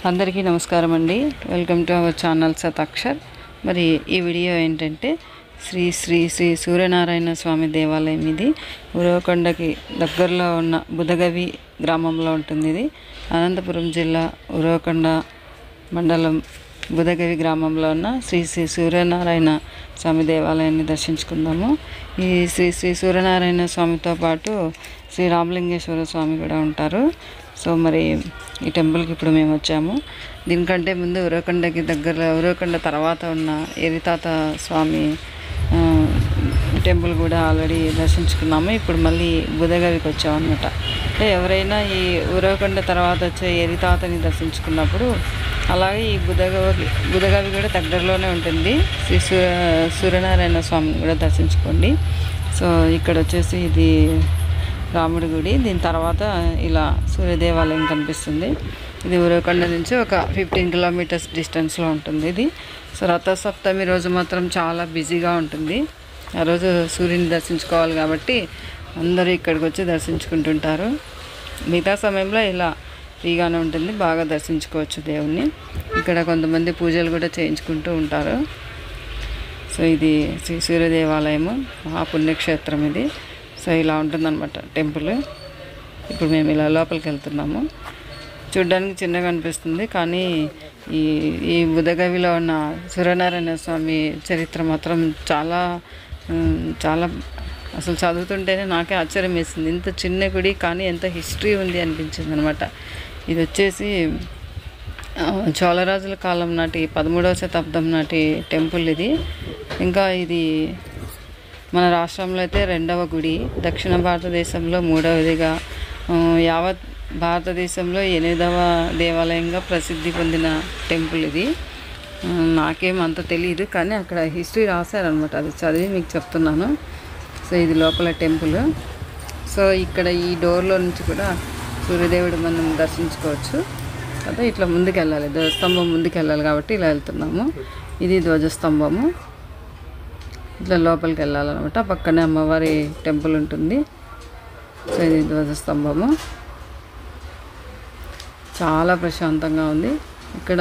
అందరికీ నమస్కారం అండి. Welcome to our channel Satakshar. మరి ఈ వీడియో ఏంటంటే శ్రీ శ్రీ శ్రీ సూర్యనారాయణ స్వామి దేవాలయం. ఇది ఉరవకొండకి దగ్గరలో ఉన్న బుధగవి గ్రామంలో ఉంటుంది. ఇది అనంతపురం జిల్లా ఉరవకొండ మండలం బుధగవి గ్రామంలో ఉన్న శ్రీ శ్రీ సూర్యనారాయణ స్వామి దేవాలయాన్ని దర్శించుకుందాము. ఈ శ్రీ శ్రీ సూర్యనారాయణ స్వామితో పాటు శ్రీ రామలింగేశ్వర స్వామి కూడా ఉంటారు. సో మరి ఈ టెంపుల్కి ఇప్పుడు మేము వచ్చాము. దీనికంటే ముందు ఉరవకొండకి దగ్గరలో ఉరవకొండ తర్వాత ఉన్న ఎరితాత స్వామి టెంపుల్ కూడా ఆల్రెడీ దర్శించుకున్నాము. ఇప్పుడు మళ్ళీ బుధగవికి వచ్చామన్నమాట. అంటే ఎవరైనా ఈ ఉరవకొండ తర్వాత వచ్చే ఎరితాతని దర్శించుకున్నప్పుడు అలాగే ఈ బుధగవి కూడా దగ్గరలోనే ఉంటుంది. శ్రీ సూర్యనారాయణ స్వామిని కూడా దర్శించుకోండి. సో ఇక్కడ వచ్చేసి ఇది రాముడి గుడి. దీని తర్వాత ఇలా సూర్యదేవాలయం కనిపిస్తుంది. ఇది ఉరవకొండ నుంచి ఒక 15 కిలోమీటర్స్ డిస్టెన్స్లో ఉంటుంది ఇది. సో రథసప్తమి రోజు మాత్రం చాలా బిజీగా ఉంటుంది. ఆ రోజు సూర్యుని దర్శించుకోవాలి కాబట్టి అందరూ ఇక్కడికి వచ్చి దర్శించుకుంటుంటారు. మిగతా సమయంలో ఇలా ఫ్రీగానే ఉంటుంది, బాగా దర్శించుకోవచ్చు దేవుణ్ణి. ఇక్కడ కొంతమంది పూజలు కూడా చేయించుకుంటూ ఉంటారు. సో ఇది శ్రీ సూర్య దేవాలయము, మహాపుణ్యక్షేత్రం ఇది. సో ఇలా ఉంటుందన్నమాట టెంపుల్. ఇప్పుడు మేము ఇలా లోపలికి వెళ్తున్నాము. చూడ్డానికి చిన్నగా అనిపిస్తుంది, కానీ ఈ బుధగవిలో ఉన్న సూర్యనారాయణ స్వామి చరిత్ర మాత్రం చాలా చాలా అసలు చదువుతుంటేనే నాకే ఆశ్చర్యం వేసింది. ఇంత చిన్న గుడి కానీ ఎంత హిస్టరీ ఉంది అనిపించింది అనమాట. ఇది వచ్చేసి చోళరాజుల కాలం నాటి 13వ శతాబ్దం నాటి టెంపుల్ ఇది. ఇంకా ఇది మన రాష్ట్రంలో అయితే 2వ గుడి, దక్షిణ భారతదేశంలో 3వదిగా, యావత్ భారతదేశంలో 8వ దేవాలయంగా ప్రసిద్ధి పొందిన టెంపుల్ ఇది. నాకేం అంత తెలియదు, కానీ అక్కడ హిస్టరీ రాశారనమాట, అది చదివి మీకు చెప్తున్నాను. సో ఇది లోపల టెంపుల్. సో ఇక్కడ ఈ డోర్లో నుంచి కూడా సూర్యదేవుడు మనం దర్శించుకోవచ్చు కదా. ఇట్లా ముందుకు వెళ్ళాలి, ధ్వజస్తంభం ముందుకు వెళ్ళాలి కాబట్టి ఇలా వెళ్తున్నాము. ఇది ధ్వజస్తంభము. ఇట్లా లోపలికి వెళ్ళాలన్నమాట. పక్కనే అమ్మవారి టెంపుల్ ఉంటుంది. సో ఇది ధ్వజస్తంభము. చాలా ప్రశాంతంగా ఉంది. ఇక్కడ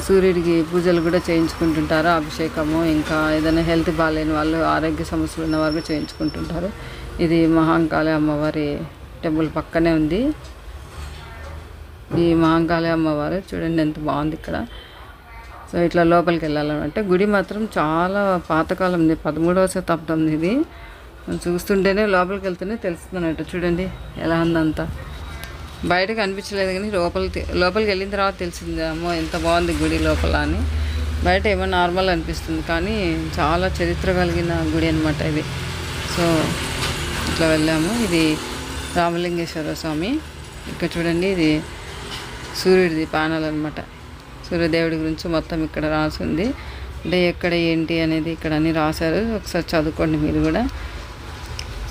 సూర్యుడికి పూజలు కూడా చేయించుకుంటుంటారు, అభిషేకము. ఇంకా ఏదైనా హెల్త్ బాగాలేని వాళ్ళు, ఆరోగ్య సమస్యలు ఉన్న వాళ్ళు చేయించుకుంటుంటారు. ఇది మహాంకాళి అమ్మవారి టెంపుల్ పక్కనే ఉంది. ఈ మహాంకాళి అమ్మవారు చూడండి ఎంత బాగుంది ఇక్కడ. సో ఇట్లా లోపలికి వెళ్ళాలన్నమాట. గుడి మాత్రం చాలా పాతకాలంది, 13వ శతాబ్దం ఇది. చూస్తుంటేనే లోపలికి వెళ్తేనే తెలుస్తుంది అన్నట్టు. చూడండి ఎలా ఉందంతా. బయటకు అనిపించలేదు, కానీ లోపలికి వెళ్ళిన తర్వాత తెలిసింది, అమ్మో ఎంత బాగుంది గుడి లోపల అని. బయట ఏమో నార్మల్ అనిపిస్తుంది, కానీ చాలా చరిత్ర కలిగిన గుడి అనమాట ఇది. సో ఇట్లా వెళ్ళాము. ఇది రామలింగేశ్వర స్వామి. ఇక్కడ చూడండి, ఇది సూర్యుడిది ప్యానల్ అనమాట. సూర్యదేవుడి గురించి మొత్తం ఇక్కడ రాసింది. అంటే ఎక్కడ ఏంటి అనేది ఇక్కడ అన్నీ రాశారు. ఒకసారి చదువుకోండి మీరు కూడా.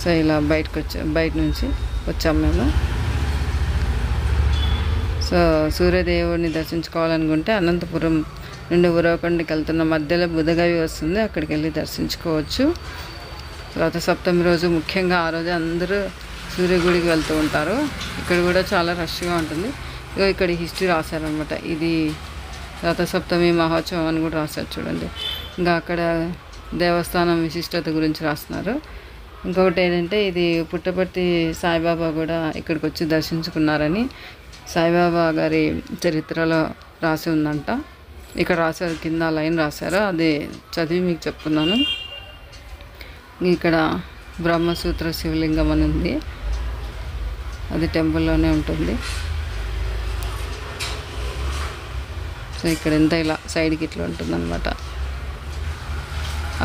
సో ఇలా బయట నుంచి వచ్చాము మేము. సో సూర్యదేవుడిని దర్శించుకోవాలనుకుంటే అనంతపురం నుండి ఉరవకొండకి వెళ్తున్న మధ్యలో బుధగవి వస్తుంది, అక్కడికి వెళ్ళి దర్శించుకోవచ్చు. రథసప్తమి రోజు ముఖ్యంగా ఆ రోజు అందరూ సూర్యగుడికి వెళ్తూ ఉంటారు. ఇక్కడ కూడా చాలా రష్గా ఉంటుంది. ఇక్కడ హిస్టరీ రాశారనమాట. ఇది రథసప్తమి మహోత్సవం అని కూడా రాశారు చూడండి. ఇంకా అక్కడ దేవస్థానం విశిష్టత గురించి రాస్తున్నారు. ఇంకొకటి ఏంటంటే ఇది పుట్టపర్తి సాయిబాబా కూడా ఇక్కడికి వచ్చి దర్శించుకున్నారని సాయిబాబా గారి చరిత్రలో రాసి ఉందంట. ఇక్కడ రాశారు, కింద లైన్ రాశారు, అది చదివి మీకు చెప్తున్నాను. ఇక్కడ బ్రహ్మసూత్ర శివలింగం అని ఉంది, అది టెంపుల్లోనే ఉంటుంది. సో ఇక్కడ ఎంత ఇలా సైడ్కి ఇట్లా ఉంటుంది అనమాట.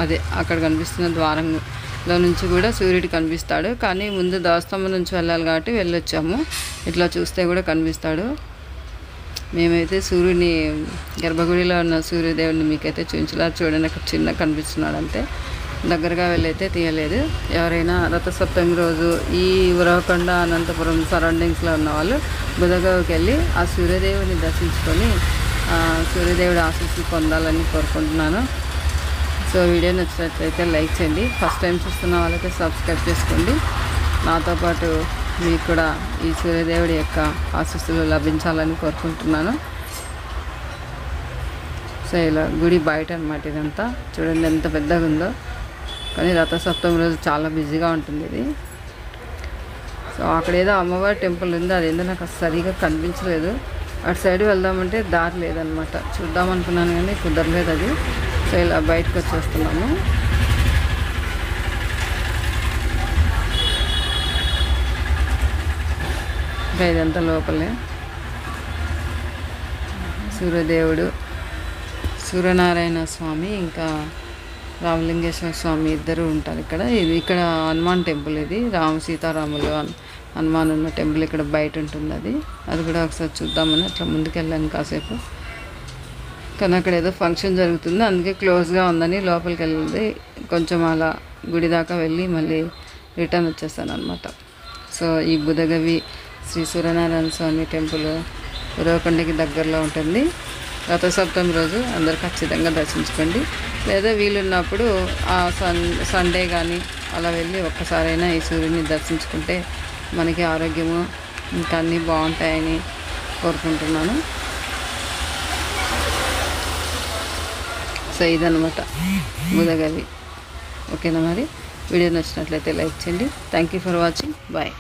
అదే అక్కడ కనిపిస్తున్న ద్వారంలో నుంచి కూడా సూర్యుడు కనిపిస్తాడు, కానీ ముందు ధ్వజస్తంభం నుంచి వెళ్ళాలి కాబట్టి వెళ్ళొచ్చాము. ఇట్లా చూస్తే కూడా కనిపిస్తాడు. మేమైతే సూర్యుని గర్భగుడిలో ఉన్న సూర్యదేవుడిని మీకైతే చూపించలేదు. చూడండి అక్కడ చిన్న కనిపిస్తున్నాడు అంతే, దగ్గరగా వెళ్ళైతే తీయలేదు. ఎవరైనా రథసప్తమి రోజు ఈ ఉరవకొండ అనంతపురం సరౌండింగ్స్లో ఉన్న వాళ్ళు బుధగవికి వెళ్ళి ఆ సూర్యదేవుని దర్శించుకొని సూర్యదేవుడి ఆశీస్సులు పొందాలని కోరుకుంటున్నాను. సో వీడియో నచ్చినట్లయితే లైక్ చేయండి. ఫస్ట్ టైం చూస్తున్న వాళ్ళైతే సబ్స్క్రైబ్ చేసుకోండి. నాతో పాటు మీకు కూడా ఈ సూర్యదేవుడి యొక్క ఆశీస్సులు లభించాలని కోరుకుంటున్నాను. సో ఇలా గుడి బయట అనమాట ఇదంతా. చూడండి ఎంత పెద్దగా ఉందో. కానీ రథసప్తమి రోజు చాలా బిజీగా ఉంటుంది ఇది. సో అక్కడ ఏదో అమ్మవారి టెంపుల్ ఉంది, అదేందో నాకు సరిగా కనిపించలేదు. అటు సైడ్ వెళ్దామంటే దారి లేదనమాట. చూద్దాం అనుకున్నాను కానీ కుదరలేదు అది. సో ఇలా బయటకు వచ్చేస్తున్నాము. ఇంకా ఇదంతా లోపలే సూర్యదేవుడు, సూర్యనారాయణ స్వామి, ఇంకా రామలింగేశ్వర స్వామి ఇద్దరు ఉంటారు ఇక్కడ. ఇది ఇక్కడ హనుమాన్ టెంపుల్. ఇది సీతారాములు హనుమాన్ ఉన్న టెంపుల్ ఇక్కడ బయట ఉంటుంది. అది కూడా ఒకసారి చూద్దామని అట్లా ముందుకెళ్ళాను కాసేపు. కానీ అక్కడ ఏదో ఫంక్షన్ జరుగుతుంది, అందుకే క్లోజ్గా ఉందని లోపలికి వెళ్ళి కొంచెం అలా గుడి దాకా వెళ్ళి మళ్ళీ రిటర్న్ వచ్చేసాను అనమాట. సో ఈ బుధగవి శ్రీ సూర్యనారాయణ స్వామి టెంపుల్ ఉరవకొండకి దగ్గరలో ఉంటుంది. రథసప్తమి రోజు అందరు ఖచ్చితంగా దర్శించుకోండి. లేదా వీలున్నప్పుడు సండే కానీ అలా వెళ్ళి ఒక్కసారైనా ఈ సూర్యుని దర్శించుకుంటే మనకి ఆరోగ్యము ఇంకా అన్నీ బాగుంటాయని కోరుకుంటున్నాను. సో ఇదనమాట బుధగవి. ఓకేనా, మరి వీడియో నచ్చినట్లయితే లైక్ చేయండి. Thank you for watching. Bye.